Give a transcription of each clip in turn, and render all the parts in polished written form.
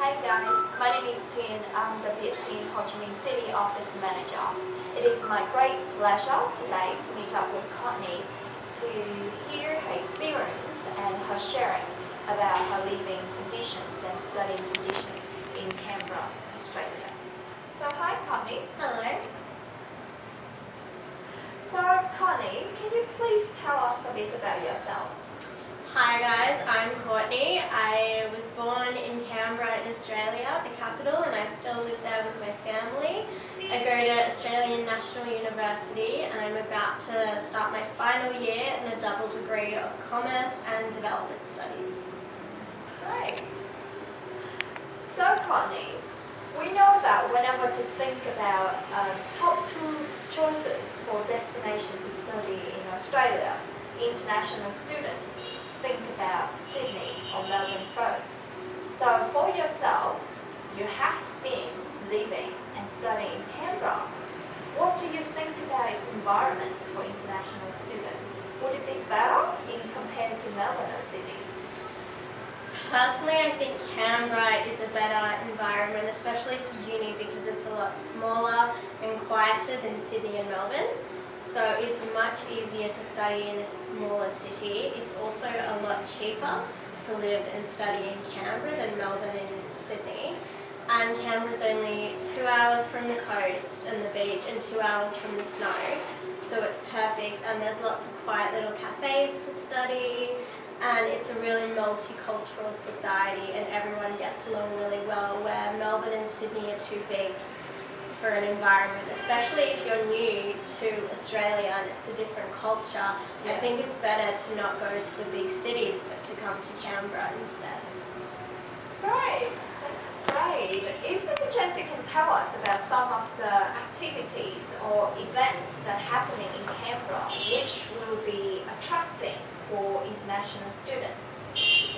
Hi guys, my name is Tin. I'm the Vietint Ho Chi Minh City Office Manager. It is my great pleasure today to meet up with Courtney to hear her experience and her sharing about her living conditions and studying conditions in Canberra, Australia. So hi Courtney. Hello. So Courtney, can you please tell us a bit about yourself? Hi guys, I'm Courtney. I was born in Canberra in Australia, the capital, and I still live there with my family. I go to Australian National University and I'm about to start my final year in a double degree of Commerce and Development Studies. Great. So Courtney, we know that whenever to think about top two choices for destination to study in Australia, international students think about Sydney or Melbourne first. So for yourself, you have been living and studying in Canberra. What do you think about its environment for international students? Would it be better in compared to Melbourne or Sydney? Personally, I think Canberra is a better environment, especially for uni, because it's a lot smaller and quieter than Sydney and Melbourne. So it's much easier to study in a smaller city. It's also a lot cheaper to live and study in Canberra than Melbourne and Sydney. And Canberra's only 2 hours from the coast and the beach and 2 hours from the snow. So it's perfect, and there's lots of quiet little cafes to study, and it's a really multicultural society and everyone gets along really well, where Melbourne and Sydney are too big for an environment, especially if you're new to Australia and it's a different culture. Yeah. I think it's better to not go to the big cities but to come to Canberra instead. Great. Great. Is there a chance you can tell us about some of the activities or events that are happening in Canberra which will be attracting for international students?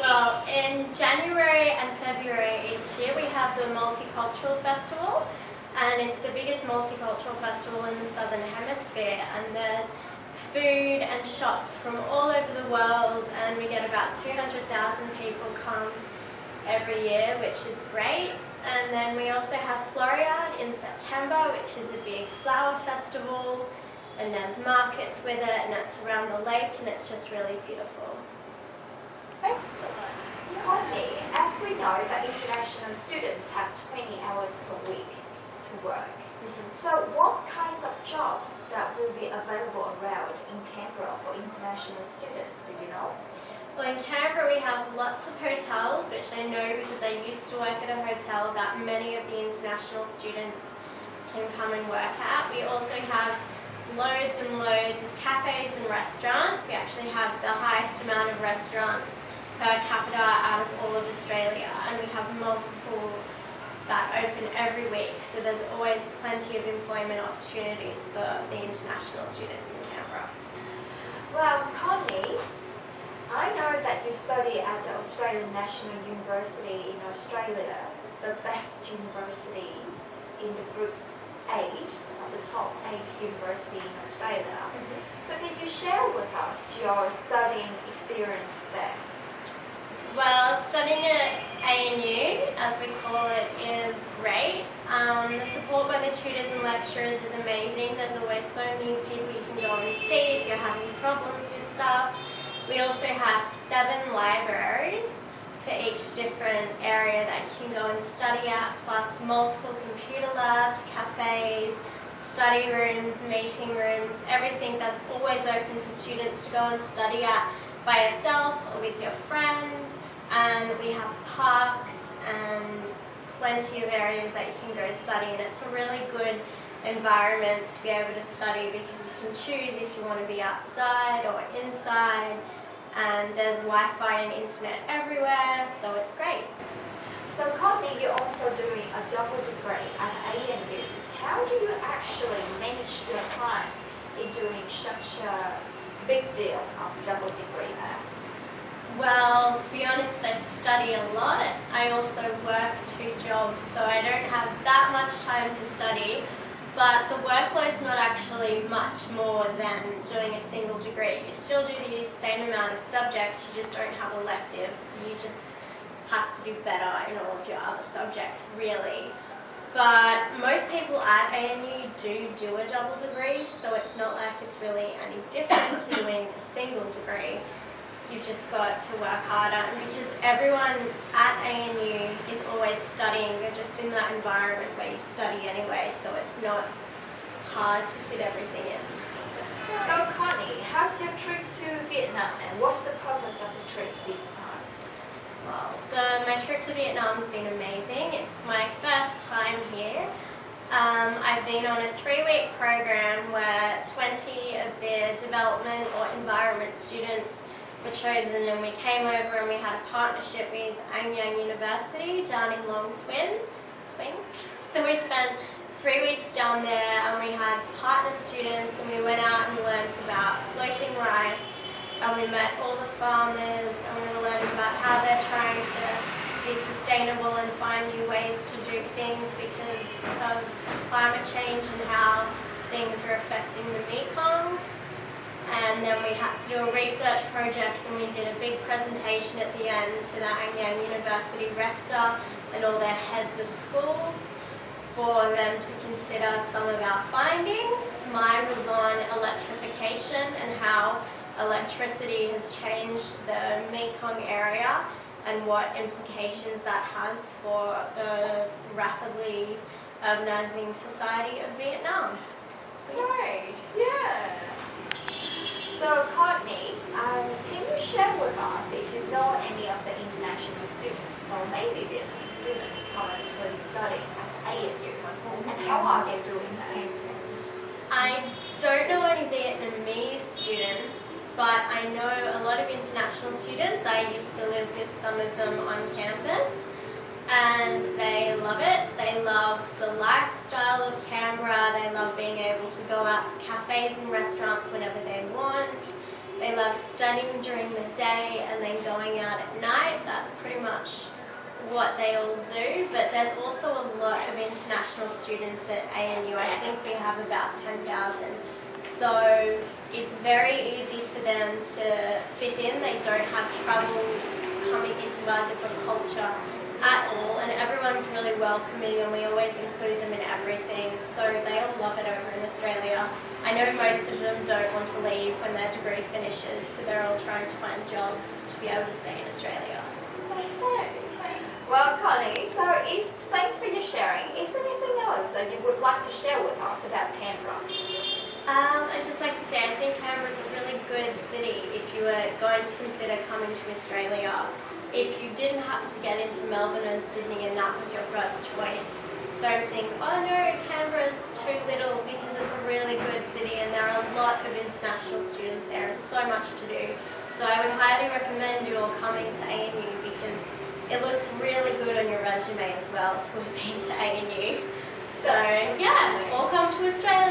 Well, in January and February each year we have the Multicultural Festival, and it's the biggest multicultural festival in the Southern Hemisphere, and there's food and shops from all over the world, and we get about 200,000 people come every year, which is great. And then we also have Floriade in September, which is a big flower festival, and there's markets with it, and it's around the lake, and it's just really beautiful. Excellent. Courtney, as we know that international students have 20 hours per week to work. So what kinds of jobs that will be available around in Canberra for international students, do you know? Well, in Canberra we have lots of hotels, which I know because I used to work at a hotel that many of the international students can come and work at. We also have loads and loads of cafes and restaurants. We actually have the highest amount of restaurants per capita out of all of Australia, and we have multiple that open every week, so there's always plenty of employment opportunities for the international students in Canberra. Well, Courtney, I know that you study at the Australian National University in Australia, the best university in the group 8, of the top 8 university in Australia. So can you share with us your studying experience there? Well, studying at ANU, as we call it, is great. The support by the tutors and lecturers is amazing. There's always so many people you can go and see if you're having problems with stuff. We also have 7 libraries for each different area that you can go and study at, plus multiple computer labs, cafes, study rooms, meeting rooms, everything that's always open for students to go and study at by yourself or with your friends. And we have parks and plenty of areas that you can go study, and it's a really good environment to be able to study because you can choose if you want to be outside or inside, and there's Wi-Fi and internet everywhere, so it's great. So Courtney, you're also doing a double degree at ANU. How do you actually manage your time in doing such a big deal of double degree there? Well, to be honest, I study a lot. I also work 2 jobs, so I don't have that much time to study. But the workload's not actually much more than doing a single degree. You still do the same amount of subjects, you just don't have electives. So you just have to do better in all of your other subjects, really. But most people at ANU do a double degree, so it's not like it's really any different to doing a single degree. You've just got to work harder, and because everyone at ANU is always studying, they're just in that environment where you study anyway, so it's not hard to fit everything in. So Courtney, how's your trip to Vietnam, and what's the purpose of the trip this time? Well, my trip to Vietnam has been amazing. It's my first time here. I've been on a 3-week program where 20 of the development or environment students were chosen, and we came over and we had a partnership with Anyang University down in Long Swing. So we spent 3 weeks down there, and we had partner students, and we went out and learnt about floating rice, and we met all the farmers, and we were learning about how they're trying to be sustainable and find new ways to do things because of climate change and how things are affecting the Mekong. And then we had to do a research project, and we did a big presentation at the end to the Anyang University rector and all their heads of schools for them to consider some of our findings. Mine was on electrification and how electricity has changed the Mekong area and what implications that has for the rapidly urbanizing society of Vietnam. Right, yeah. So Courtney, can you share with us if you know any of the international students or maybe Vietnamese students currently studying at ANU, and how are they doing that? I don't know any Vietnamese students, but I know a lot of international students. I used to live with some of them on campus, and they love it. They love the lifestyle of Canberra. They love being able to go out to cafes and restaurants whenever they want. They love studying during the day and then going out at night. That's pretty much what they all do. But there's also a lot of international students at ANU. I think we have about 10,000. So it's very easy for them to fit in. They don't have trouble coming into our different culture at all, and everyone's really welcoming, and we always include them in everything, so they all love it over in Australia. I know most of them don't want to leave when their degree finishes, so they're all trying to find jobs to be able to stay in Australia. That's great. Well, Connie, so thanks for your sharing. Is there anything else that you would like to share with us about Canberra? I'd just like to say I think Canberra is a really good city if you were going to consider coming to Australia. If you didn't happen to get into Melbourne and Sydney and that was your first choice, don't think, oh no, Canberra's too little, because it's a really good city and there are a lot of international students there and so much to do. So I would highly recommend you all coming to ANU because it looks really good on your resume as well to have been to ANU. So yeah, all come to Australia.